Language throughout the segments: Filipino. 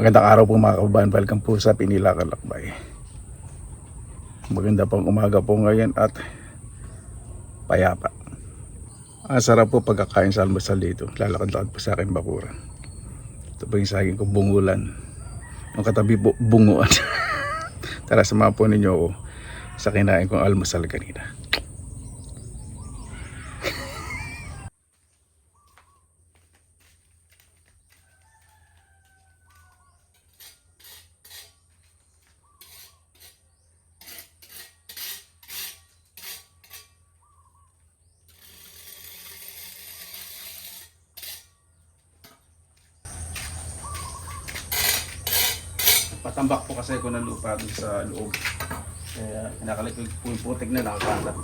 Magandang araw po mga kababayan. Welcome po sa Pinila Kalakbay. Maganda pong umaga po ngayon at payapa. Ang sarap po pagkakain sa almusal dito. Lalakad-lakad po sa aking bakuran. Ito po yung saging ko, bungulan. Yung katabi po, bunguan. Tara, samahan po ninyo ako sa kinain kong almusal kanina. Patambak po kasi ako ng lupa doon sa loob. Kaya kinakalikod po yung putik na nakakalat.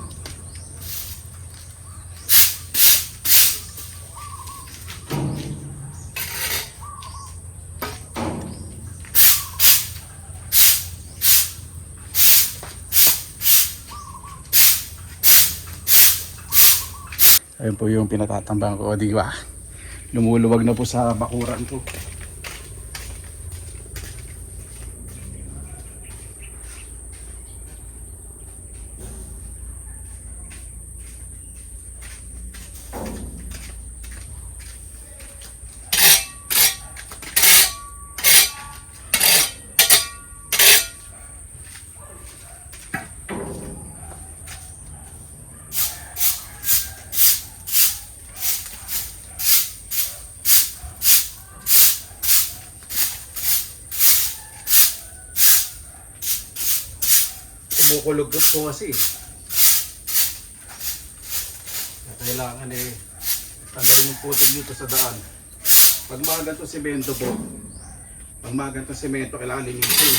Ayun po yung pinatatambang ko, di ba? Lumuluwag na po sa bakuran ko. Kumukulog po kasi. Kailangan tanggalin yung putik dito sa daan. Pag mga ganitong semento po, kailangan linisin.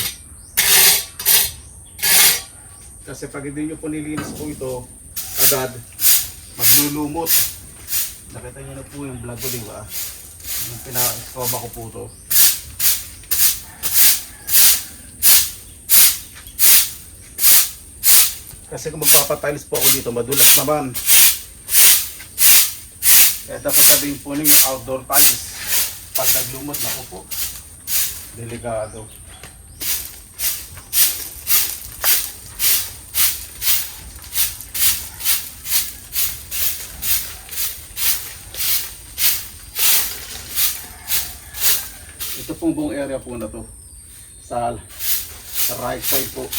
Kasi pag hindi nyo po nilinis po ito agad, maglulumot. Nakita nyo na po yung vlog ko, diba? Yung pinaka-escoba ko po ito. Kasi kung magpapatiles po ako dito, madulas naman. Kaya dapat sabihin po ninyo, outdoor tiles. Pag naglumot na po, delikado. Ito pong buong area po na to. Sa right side po.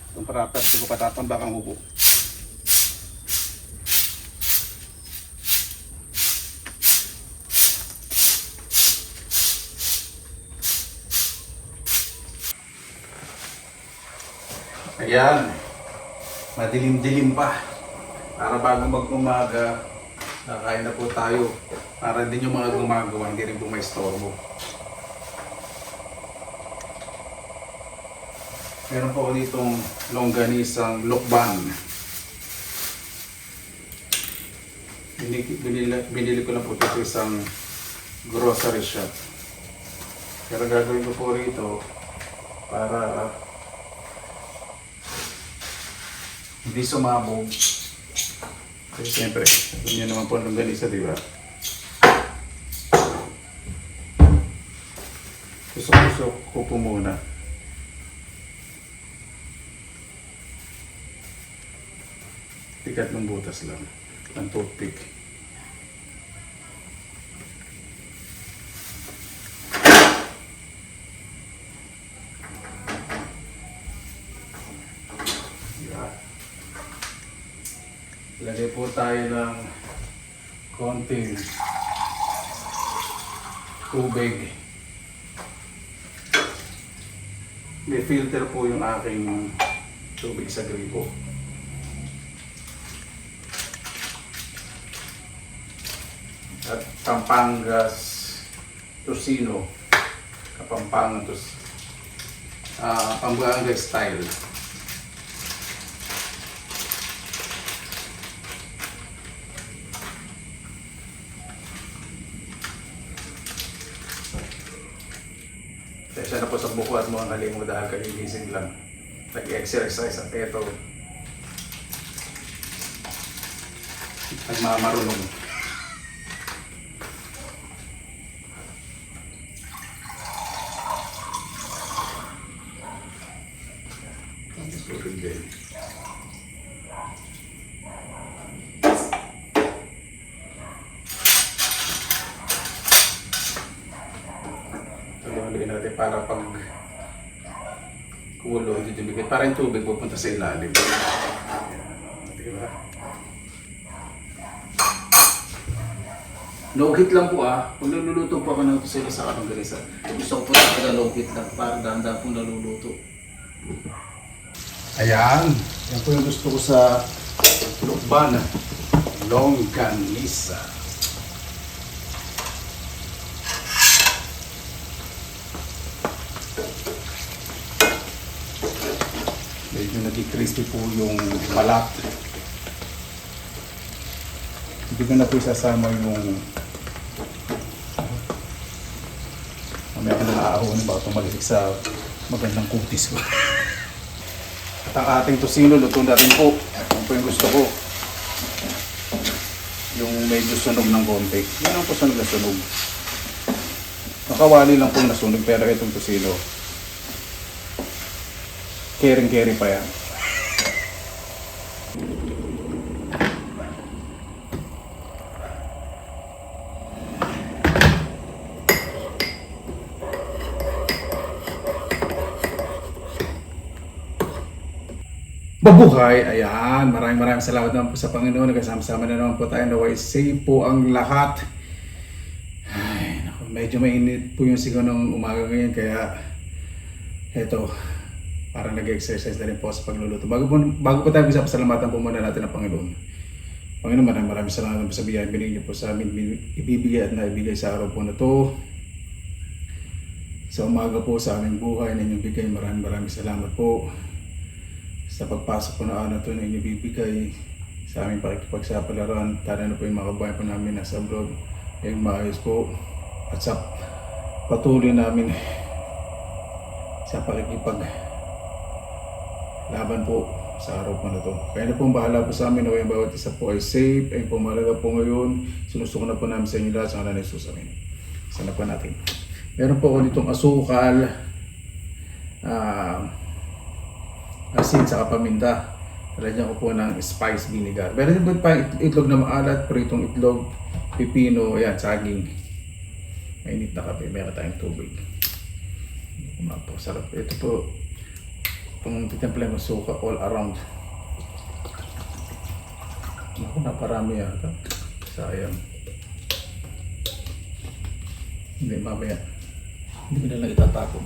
Itong property ko, patatambak ang hubo. Ayan, madilim-dilim pa. Para bago mag-umaga, nakain na po tayo. Para din yung mga gumagawa, hindi rin po may istorbo. Meron po ako ditong longganisang lokban. Binili ko lang po ito isang grocery shop. Pero gagawin ko po rito para hindi sumabog. Kasi siyempre, yun naman po ang longganisa, di ba? Kusok-kusok ko po muna. Tikat ng butas lang, ng toothpick. Yeah. Lagay po tayo ng konting tubig. May filter po yung aking tubig sa gripo. At Pampangas Tocino, Kapampangan Pampanga style. Kaya na po sa buko at mga kalimong dahil kagigising lang. Nag-exercise at ito nagmamarunong. Tubig din. Haluin natin para pag kulo, didibigay. Para yung tubig pupunta sa ilalim. Diba? Low heat lang po ah. Pag naluluto po ako ng tusilo sa karong ganisa, gusto ko po talaga low heat lang para dahan-dahan po naluluto. Ayan. Yan po yung gusto ko sa lukban. Longganisa. Medyo nag-crispy po yung balat. Hindi ko na po isasama yung mamaya ko na naaahon baka tumalisik sa magandang kutis ko. At ang ating tosino, luto na rin po. Yan po yung gusto ko. Yung medyo sunog ng konti. Yan ang po sunog na sunog. Nakawali lang po nasunog pero itong tosino, caring-carry pa yan. Mabuhay! Ayan, maraming salamat naman po sa Panginoon. Nagkasama-sama na naman po tayo. Naway safe po ang lahat. Ay, naku, medyo mainit po yung sigaw ng umaga ngayon. Kaya, eto, parang nag-exercise na rin po sa pagluluto. Bago po tayo bisa, pasalamatan po muna natin ang Panginoon. Panginoon, maraming salamat po sa biyaya binigay niyo po sa amin. Ibibigay at naibigay sa araw po na to. Sa umaga po sa aming buhay na inyong bigay. Maraming salamat po sa pagpasok po na araw na ito na inibibigay sa aming pakikipagsapalaran. Tara na po yung mga kabayan po namin nasa abroad ay maayos po at sa patuloy namin sa pakikipag laban po sa araw po na ito. Kaya na pong bahala po sa amin na yung bawat isa po ay safe. Ay pumalaga po ngayon. Sinusuko na po namin sa inyo lahat sa ngalan ni Jesus. Amen. Sana po natin. Meron po ako ditong asukal, asin sa paminta. Talagyan ko po ng spice vinegar. Meron din pa itlog na maalat, pritong itlog, pipino, ayan, saging. Mainit na kape, meron tayong tubig. Sarap. Ito po, itong titimpla ng suka all around. Naku, naparami yata. Sayang. Hindi, mamaya. Hindi ko na lang itatapon.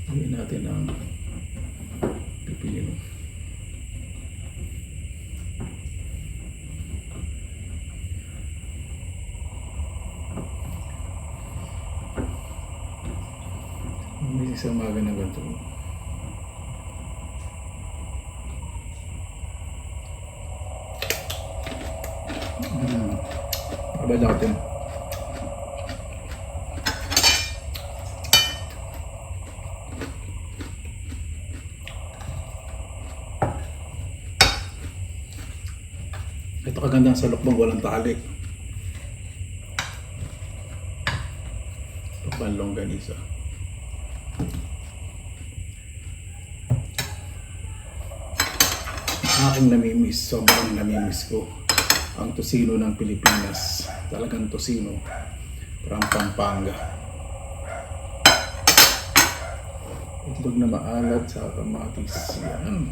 Gawin natin ang pipino. May isang umaga na ganito. Abad natin. Ito kaganda sa lukbang walang tali. Lukbang longganisa. Aking namimiss, sobrang namimiss ko ang tosino ng Pilipinas. Talagang tosino from Pampanga. Itlog na maalat sa kamatis. Yan.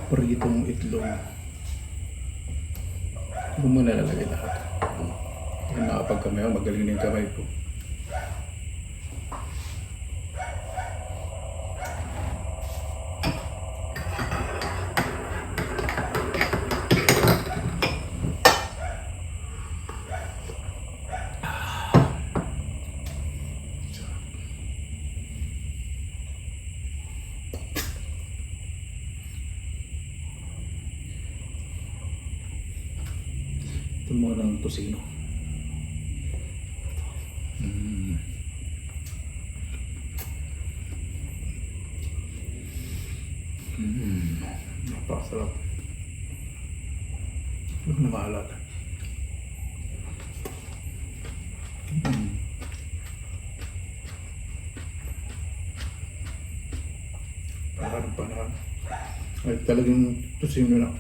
Pritong itlog. Hindi ko muna lalagay lahat. Yan, nakapagkamay ako, magaling na yung kamay ko. Ito muna ng tosino. Napakasarap. Huwag na maalat. Ay talagang tusino na.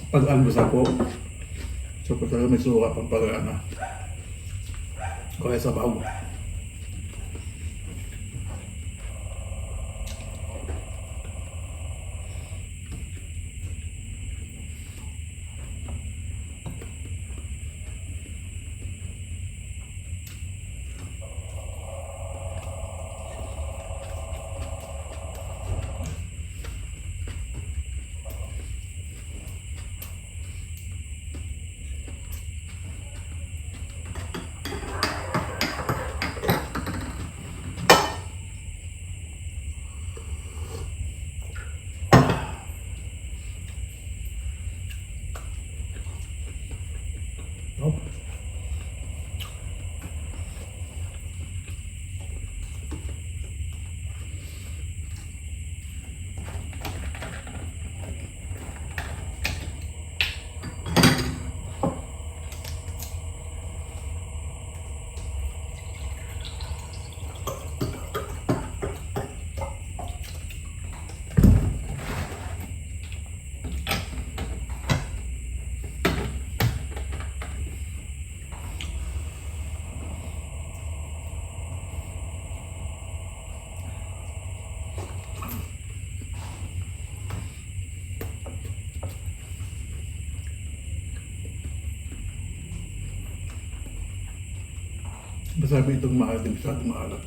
Pag almusal po, so po talaga may suka pang pag-ano. Kaya sa bago. Oh. Masabi itong maalat, hindi masyadong maalat.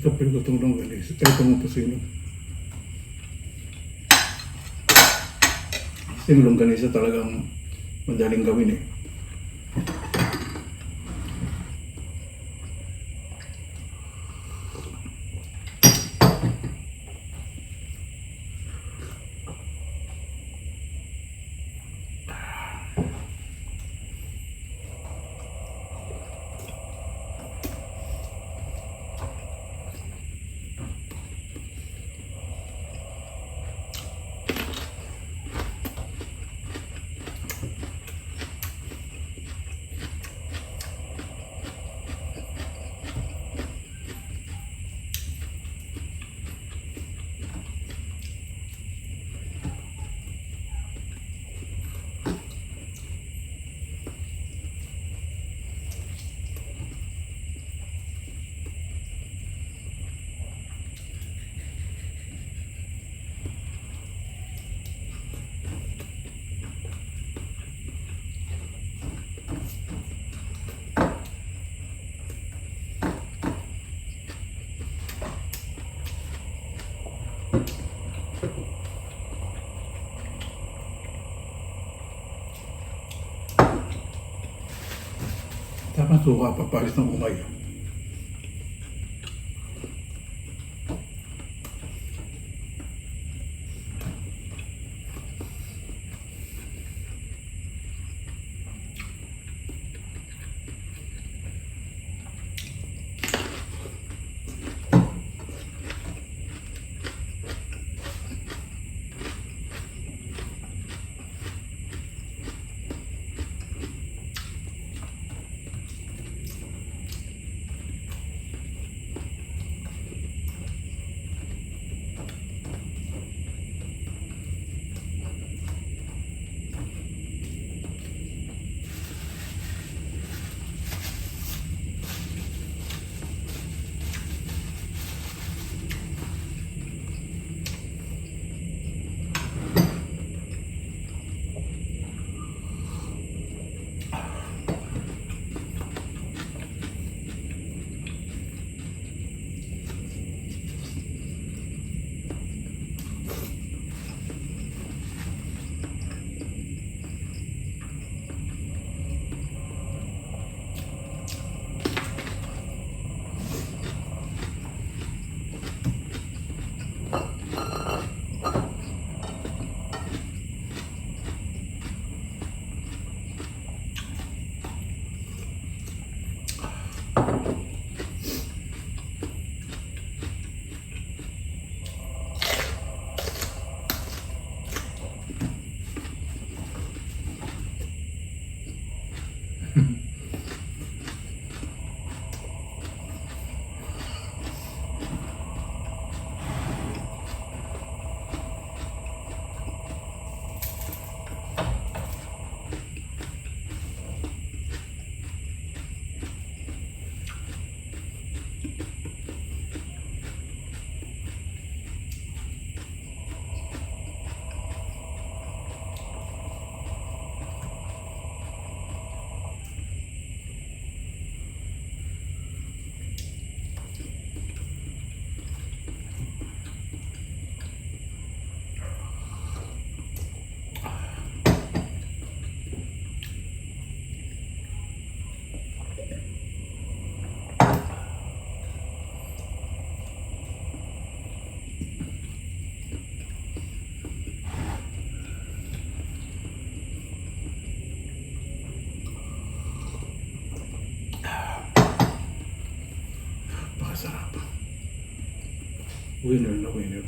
Ito pinagutulong galis. Ito itong pusino. Sinulong ganisa talagang madaling gawin eh. Tapos suka, papalis ng umay. Winner na winner.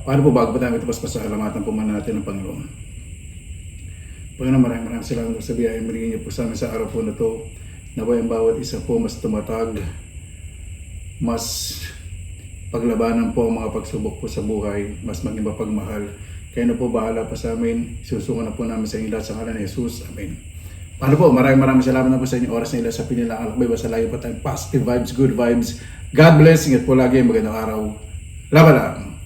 Paano po bago pa tayo ito pasasalamatan po man natin ng Panginoon? Panginoon, maraming salamat sa biyaya maligay niyo po sa amin sa araw po na to. Naway ang bawat isa po mas tumatag, mas paglabanan po ang mga pagsubok po sa buhay, mas maging mapagmahal. Kaya na po bahala po sa amin. Susungan na po namin sa inyo lahat sa ngalan ni Jesus. Amen. Paano po? Maraming salamat na po sa inyong oras na ila sa pinilang alakbay. Basta lagi po tayong positive vibes, good vibes. God bless. Ingat po lagi. Magandang araw. Laban lang.